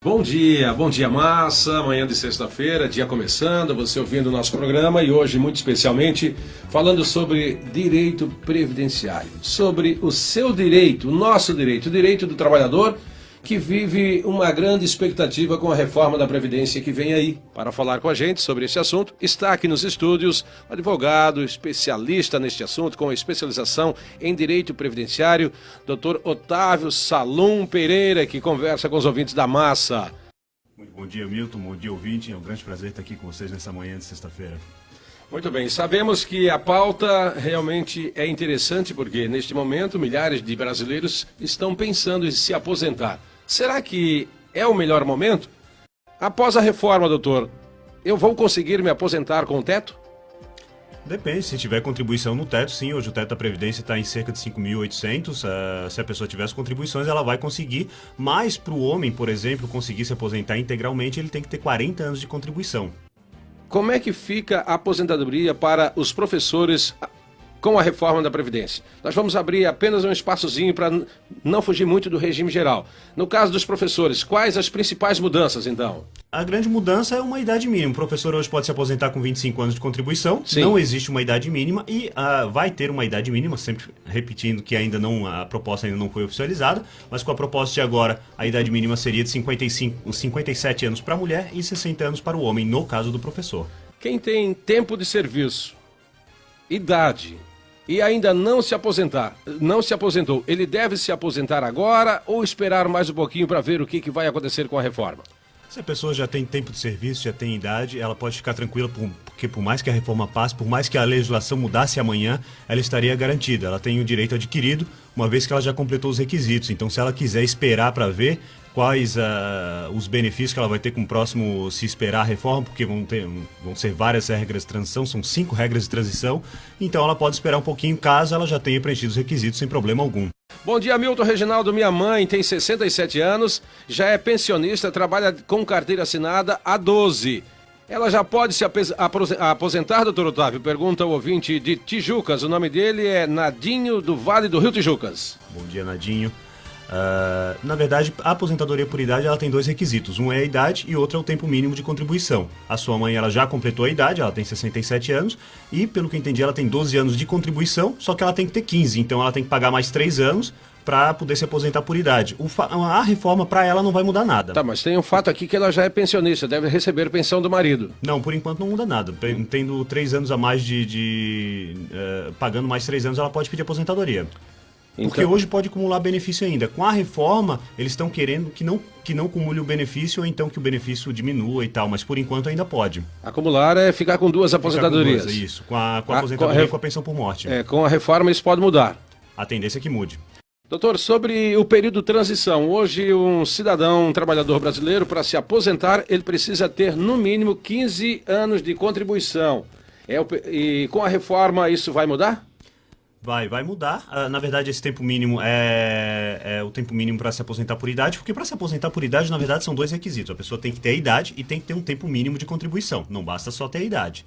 Bom dia massa, manhã de sexta-feira, dia começando, você ouvindo o nosso programa e hoje muito especialmente falando sobre direito previdenciário, sobre o seu direito, o nosso direito, o direito do trabalhador que vive uma grande expectativa com a reforma da Previdência que vem aí. Para falar com a gente sobre esse assunto, está aqui nos estúdios o advogado, especialista neste assunto, com especialização em direito previdenciário, Dr. Otávio Salum Pereira, que conversa com os ouvintes da massa. Muito bom dia, Milton, bom dia, ouvinte. É um grande prazer estar aqui com vocês nessa manhã de sexta-feira. Muito bem, sabemos que a pauta realmente é interessante porque neste momento milhares de brasileiros estão pensando em se aposentar. Será que é o melhor momento? Após a reforma, doutor, eu vou conseguir me aposentar com o teto? Depende, se tiver contribuição no teto, sim. Hoje o teto da Previdência está em cerca de 5.800. Se a pessoa tiver as contribuições, ela vai conseguir. Mas para o homem, por exemplo, conseguir se aposentar integralmente, ele tem que ter 40 anos de contribuição. Como é que fica a aposentadoria para os professores com a reforma da Previdência? Nós vamos abrir apenas um espaçozinho para não fugir muito do regime geral. No caso dos professores, quais as principais mudanças, então? A grande mudança é uma idade mínima. O professor hoje pode se aposentar com 25 anos de contribuição. Sim. Não existe uma idade mínima e vai ter uma idade mínima, sempre repetindo que ainda não, a proposta ainda não foi oficializada, mas com a proposta de agora, a idade mínima seria de 57 anos para a mulher e 60 anos para o homem, no caso do professor. Quem tem tempo de serviço, idade e ainda não se aposentou, ele deve se aposentar agora ou esperar mais um pouquinho para ver o que vai acontecer com a reforma? Se a pessoa já tem tempo de serviço, já tem idade, ela pode ficar tranquila, porque por mais que a reforma passe, por mais que a legislação mudasse amanhã, ela estaria garantida. Ela tem o direito adquirido, uma vez que ela já completou os requisitos. Então, se ela quiser esperar para ver quais os benefícios que ela vai ter com o próximo, se esperar a reforma, porque vão ser várias regras de transição, são 5 regras de transição, então ela pode esperar um pouquinho caso ela já tenha preenchido os requisitos sem problema algum. Bom dia, Milton Reginaldo. Minha mãe tem 67 anos, já é pensionista, trabalha com carteira assinada há 12. Ela já pode se aposentar, doutor Otávio? Pergunta o ouvinte de Tijucas. O nome dele é Nadinho, do Vale do Rio Tijucas. Bom dia, Nadinho. Na verdade, a aposentadoria por idade ela tem 2 requisitos. Um é a idade e outro é o tempo mínimo de contribuição. A sua mãe ela já completou a idade, ela tem 67 anos e, pelo que eu entendi, ela tem 12 anos de contribuição, só que ela tem que ter 15, então ela tem que pagar mais 3 anos para poder se aposentar por idade. A reforma para ela não vai mudar nada. Tá, mas tem um fato aqui que ela já é pensionista, deve receber pensão do marido. Não, por enquanto não muda nada. Tendo 3 anos a mais pagando mais 3 anos, ela pode pedir aposentadoria. Porque hoje pode acumular benefício ainda. Com a reforma, eles estão querendo que não acumule o benefício ou então que o benefício diminua e tal, mas por enquanto ainda pode. Acumular é ficar com 2 aposentadorias. Com 2, isso, com a aposentadoria e com a pensão por morte. Com a reforma isso pode mudar. A tendência é que mude. Doutor, sobre o período de transição, hoje um cidadão, um trabalhador brasileiro, para se aposentar, ele precisa ter no mínimo 15 anos de contribuição. E com a reforma isso vai mudar? Vai mudar. Na verdade, esse tempo mínimo é o tempo mínimo para se aposentar por idade, porque para se aposentar por idade, na verdade, são 2 requisitos. A pessoa tem que ter a idade e tem que ter um tempo mínimo de contribuição. Não basta só ter a idade.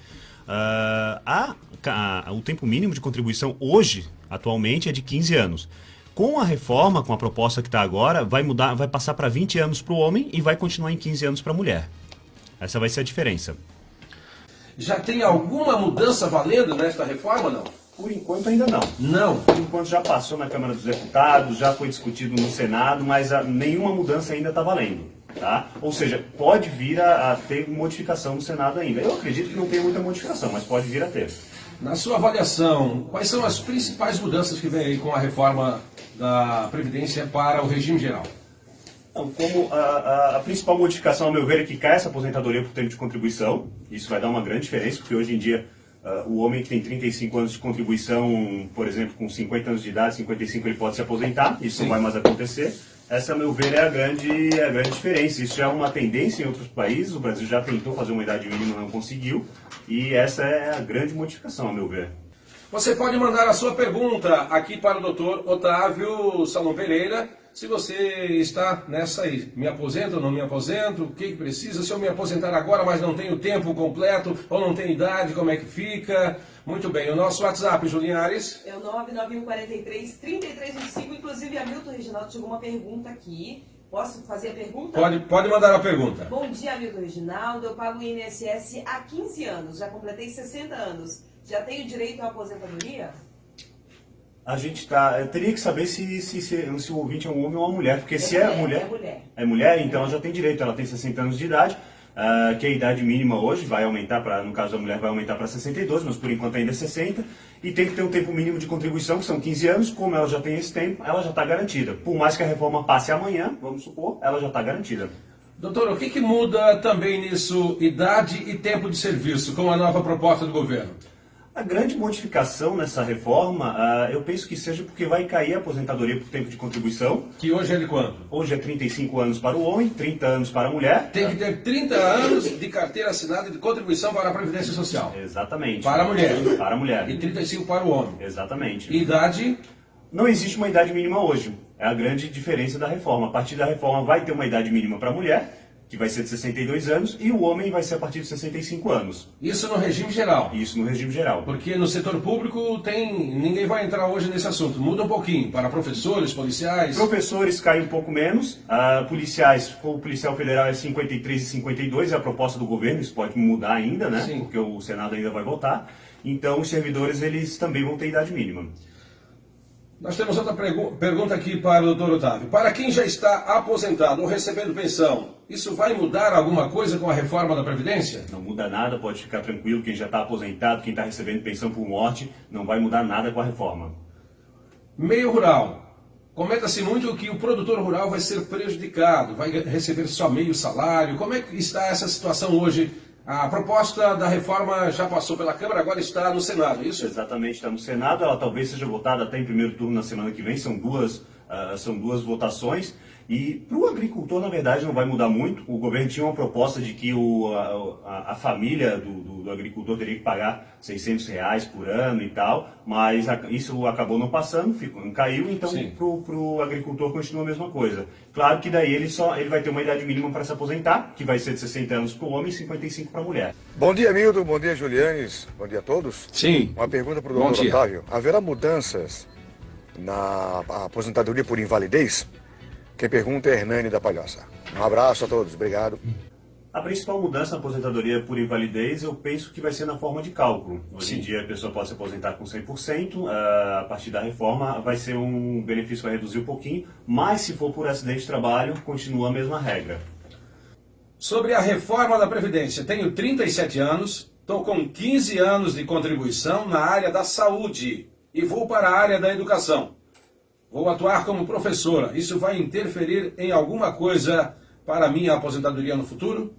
O tempo mínimo de contribuição hoje, atualmente, é de 15 anos. Com a reforma, com a proposta que está agora, vai passar para 20 anos para o homem e vai continuar em 15 anos para a mulher. Essa vai ser a diferença. Já tem alguma mudança valendo nesta reforma, não? Por enquanto ainda não. Não? Por enquanto já passou na Câmara dos Deputados, já foi discutido no Senado, mas nenhuma mudança ainda está valendo. Tá? Ou seja, pode vir a ter modificação no Senado ainda. Eu acredito que não tem muita modificação, mas pode vir a ter. Na sua avaliação, quais são as principais mudanças que vem aí com a reforma da Previdência para o regime geral? Então, como a principal modificação, ao meu ver, é que cai essa aposentadoria por tempo de contribuição. Isso vai dar uma grande diferença, porque hoje em dia o homem que tem 35 anos de contribuição, por exemplo, com 50 anos de idade, 55, ele pode se aposentar. Isso Sim. Não vai mais acontecer. Essa, a meu ver, é a grande diferença. Isso já é uma tendência em outros países. O Brasil já tentou fazer uma idade mínima, não conseguiu. E essa é a grande modificação, a meu ver. Você pode mandar a sua pergunta aqui para o Dr. Otávio Salum Pereira. Se você está nessa aí, me aposento ou não me aposento, o que precisa? Se eu me aposentar agora, mas não tenho tempo completo, ou não tenho idade, como é que fica? Muito bem, o nosso WhatsApp, Julinhares? É o 99143-3325, inclusive a Milton Reginaldo chegou uma pergunta aqui. Posso fazer a pergunta? Pode mandar a pergunta. Bom dia, amigo Reginaldo. Eu pago o INSS há 15 anos, já completei 60 anos. Já tenho direito à aposentadoria? A gente teria que saber se o ouvinte é um homem ou uma mulher, porque se é mulher... É mulher. É mulher, então ela já tem direito, ela tem 60 anos de idade, que a idade mínima hoje vai aumentar, no caso da mulher vai aumentar para 62, mas por enquanto ainda é 60, e tem que ter um tempo mínimo de contribuição, que são 15 anos, como ela já tem esse tempo, ela já está garantida. Por mais que a reforma passe amanhã, vamos supor, ela já está garantida. Doutor, o que muda também nisso, idade e tempo de serviço, com a nova proposta do governo? A grande modificação nessa reforma, eu penso que seja porque vai cair a aposentadoria por tempo de contribuição. Que hoje é de quanto? Hoje é 35 anos para o homem, 30 anos para a mulher. Tem que ter 30 anos de carteira assinada de contribuição para a Previdência Social. Exatamente. Para a mulher. Para a mulher. E 35 para o homem. Exatamente. Idade? Não existe uma idade mínima hoje. É a grande diferença da reforma. A partir da reforma vai ter uma idade mínima para a mulher, que vai ser de 62 anos, e o homem vai ser a partir de 65 anos. Isso no regime geral? Isso no regime geral. Porque no setor público ninguém vai entrar hoje nesse assunto. Muda um pouquinho para professores, policiais. Professores caem um pouco menos, policiais, o policial federal é 53 e 52, é a proposta do governo, isso pode mudar ainda, né? Sim. Porque o Senado ainda vai votar. Então os servidores eles também vão ter idade mínima. Nós temos outra pergunta aqui para o doutor Otávio. Para quem já está aposentado ou recebendo pensão, isso vai mudar alguma coisa com a reforma da Previdência? Não muda nada, pode ficar tranquilo, quem já está aposentado, quem está recebendo pensão por morte, não vai mudar nada com a reforma. Meio rural. Comenta-se muito que o produtor rural vai ser prejudicado, vai receber só meio salário. Como é que está essa situação hoje? A proposta da reforma já passou pela Câmara, agora está no Senado, é isso? Exatamente, está no Senado, ela talvez seja votada até em primeiro turno na semana que vem, são duas votações. E para o agricultor, na verdade, não vai mudar muito. O governo tinha uma proposta de que a família do agricultor teria que pagar R$600 por ano e tal, mas isso acabou não passando, caiu, então para o agricultor continua a mesma coisa. Claro que daí ele vai ter uma idade mínima para se aposentar, que vai ser de 60 anos para o homem e 55 para a mulher. Bom dia, Milton. Bom dia, Julianes. Bom dia a todos. Sim. Uma pergunta para o doutor Otávio. Haverá mudanças na aposentadoria por invalidez? Quem pergunta é Hernani da Palhoça. Um abraço a todos, obrigado. A principal mudança na aposentadoria por invalidez, eu penso que vai ser na forma de cálculo. Hoje em dia a pessoa pode se aposentar com 100%, a partir da reforma vai ser um benefício, vai reduzir um pouquinho, mas se for por acidente de trabalho, continua a mesma regra. Sobre a reforma da Previdência, tenho 37 anos, estou com 15 anos de contribuição na área da saúde e vou para a área da educação. Vou atuar como professora. Isso vai interferir em alguma coisa para a minha aposentadoria no futuro?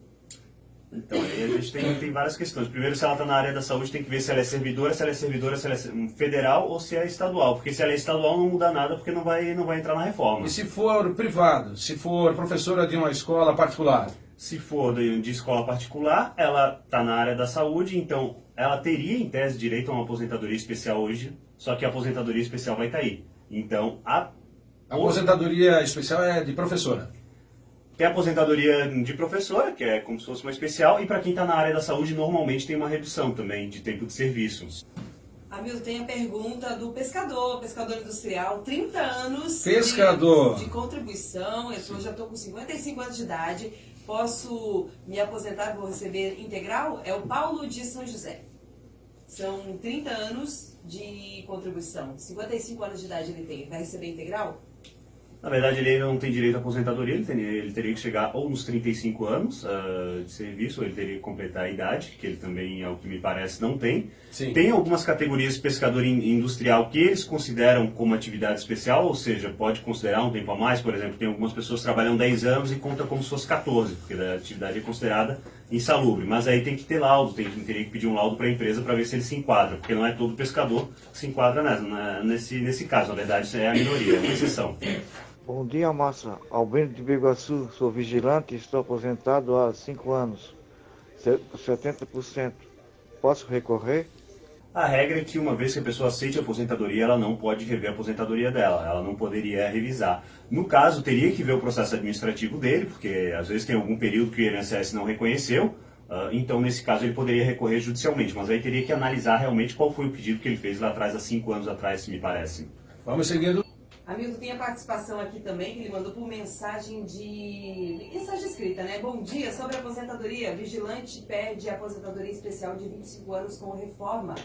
Então, aí a gente tem várias questões. Primeiro, se ela está na área da saúde, tem que ver se ela é servidora, se ela é federal ou se é estadual. Porque se ela é estadual, não muda nada, porque não vai entrar na reforma. E se for privado? Se for professora de uma escola particular? Se for de escola particular, ela está na área da saúde, então ela teria, em tese, direito a uma aposentadoria especial hoje, só que a aposentadoria especial vai cair. Então, a aposentadoria especial é de professora. Tem a aposentadoria de professora, que é como se fosse uma especial, e para quem está na área da saúde, normalmente tem uma redução também de tempo de serviço. Hamilton, tem a pergunta do pescador industrial, 30 anos de contribuição, eu já estou com 55 anos de idade, posso me aposentar, vou receber integral? É o Paulo de São José. São 30 anos de contribuição, 55 anos de idade ele tem, vai receber integral? Na verdade, ele ainda não tem direito à aposentadoria, ele teria que chegar ou nos 35 anos de serviço, ou ele teria que completar a idade, que ele também, ao que me parece, não tem. Sim. Tem algumas categorias de pescador industrial que eles consideram como atividade especial, ou seja, pode considerar um tempo a mais, por exemplo, tem algumas pessoas que trabalham 10 anos e conta como se fosse 14, porque a atividade é considerada insalubre. Mas aí tem que ter laudo, teria que pedir um laudo para a empresa para ver se ele se enquadra, porque não é todo pescador que se enquadra nesse caso, na verdade, é a minoria, é uma exceção. Bom dia, Márcia. Albino de Biguaçu, sou vigilante e estou aposentado há 5 anos, 70%. Posso recorrer? A regra é que uma vez que a pessoa aceite a aposentadoria, ela não pode rever a aposentadoria dela, ela não poderia revisar. No caso, teria que ver o processo administrativo dele, porque às vezes tem algum período que o INSS não reconheceu, então nesse caso ele poderia recorrer judicialmente, mas aí teria que analisar realmente qual foi o pedido que ele fez lá atrás, há 5 anos atrás, me parece. Vamos seguindo. Hamilton, tem a participação aqui também, que ele mandou por mensagem escrita, né? Bom dia, sobre a aposentadoria. Vigilante perde a aposentadoria especial de 25 anos com reforma.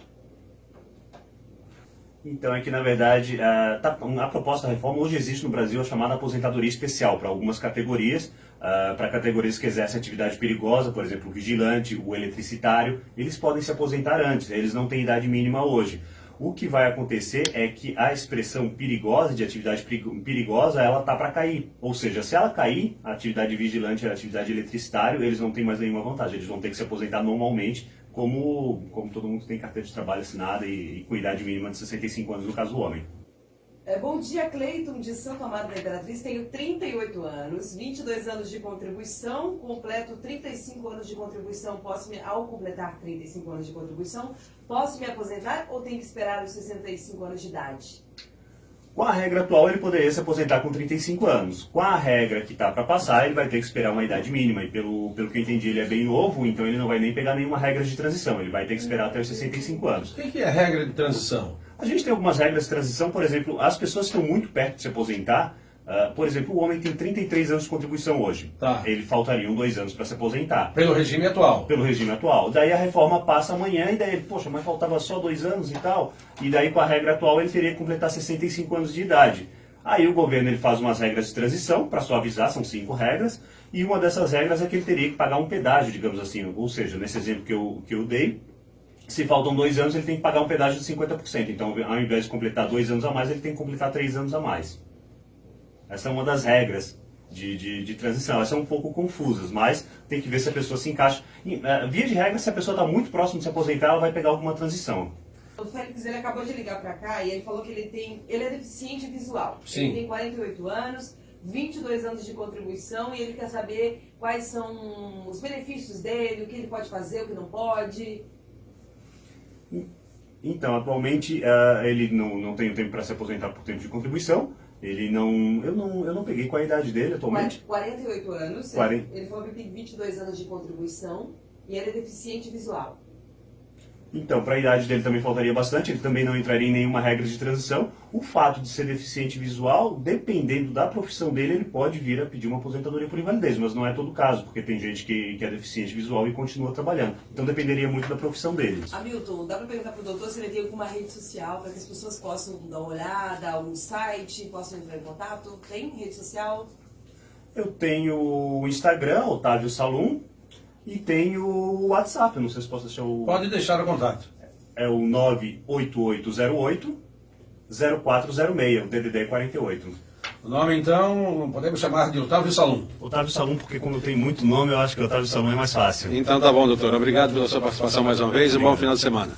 Então, é que, na verdade, a proposta da reforma hoje existe no Brasil a chamada aposentadoria especial para algumas categorias, para categorias que exercem atividade perigosa, por exemplo, o vigilante, o eletricitário, eles podem se aposentar antes, eles não têm idade mínima hoje. O que vai acontecer é que a expressão perigosa, de atividade perigosa, ela tá para cair. Ou seja, se ela cair, a atividade vigilante e a atividade eletricitário, eles não têm mais nenhuma vantagem. Eles vão ter que se aposentar normalmente, como todo mundo tem carteira de trabalho assinada e com idade mínima de 65 anos, no caso do homem. Bom dia, Cleiton, de Santo Amaro da Imperatriz. Tenho 38 anos, 22 anos de contribuição, completo 35 anos de contribuição. Ao completar 35 anos de contribuição, posso me aposentar ou tenho que esperar os 65 anos de idade? Com a regra atual, ele poderia se aposentar com 35 anos. Com a regra que está para passar, ele vai ter que esperar uma idade mínima. E pelo que eu entendi, ele é bem novo, então ele não vai nem pegar nenhuma regra de transição. Ele vai ter que esperar até os 65 anos. O que é a regra de transição? A gente tem algumas regras de transição, por exemplo, as pessoas que estão muito perto de se aposentar, por exemplo, o homem tem 33 anos de contribuição hoje. Tá. Ele faltariam 2 anos para se aposentar. Pelo regime atual. Pelo regime atual. Daí a reforma passa amanhã e daí ele, poxa, mas faltava só 2 anos e tal. E daí com a regra atual ele teria que completar 65 anos de idade. Aí o governo ele faz umas regras de transição para suavizar, são 5 regras. E uma dessas regras é que ele teria que pagar um pedágio, digamos assim. Ou seja, nesse exemplo que eu dei, se faltam 2 anos, ele tem que pagar um pedágio de 50%. Então, ao invés de completar 2 anos a mais, ele tem que completar 3 anos a mais. Essa é uma das regras de transição. Elas são um pouco confusas, mas tem que ver se a pessoa se encaixa. Via de regra, se a pessoa está muito próximo de se aposentar, ela vai pegar alguma transição. O Félix, ele acabou de ligar para cá e ele falou que ele é deficiente visual. Sim. Ele tem 48 anos, 22 anos de contribuição e ele quer saber quais são os benefícios dele, o que ele pode fazer, o que não pode. Então, atualmente, ele não tem o tempo para se aposentar por tempo de contribuição. Eu não peguei qual a idade dele atualmente. 48 anos, ele falou que tem 22 anos de contribuição e ele é deficiente visual. Então, para a idade dele também faltaria bastante, ele também não entraria em nenhuma regra de transição. O fato de ser deficiente visual, dependendo da profissão dele, ele pode vir a pedir uma aposentadoria por invalidez, mas não é todo o caso, porque tem gente que é deficiente visual e continua trabalhando. Então dependeria muito da profissão deles. Hamilton, dá para perguntar para o doutor se ele tem alguma rede social para que as pessoas possam dar uma olhada, algum site, possam entrar em contato? Tem rede social? Eu tenho o Instagram, Otávio Salum, e tenho o WhatsApp, eu não sei se posso deixar o... Pode deixar o contato. É o 98808-0406, o DDD 48. O nome, então, podemos chamar de Otávio Salum. Otávio Salum, porque como tem muito nome, eu acho que Otávio Salum é mais fácil. Então tá bom, doutor. Obrigado pela sua participação mais uma vez e bom final de semana.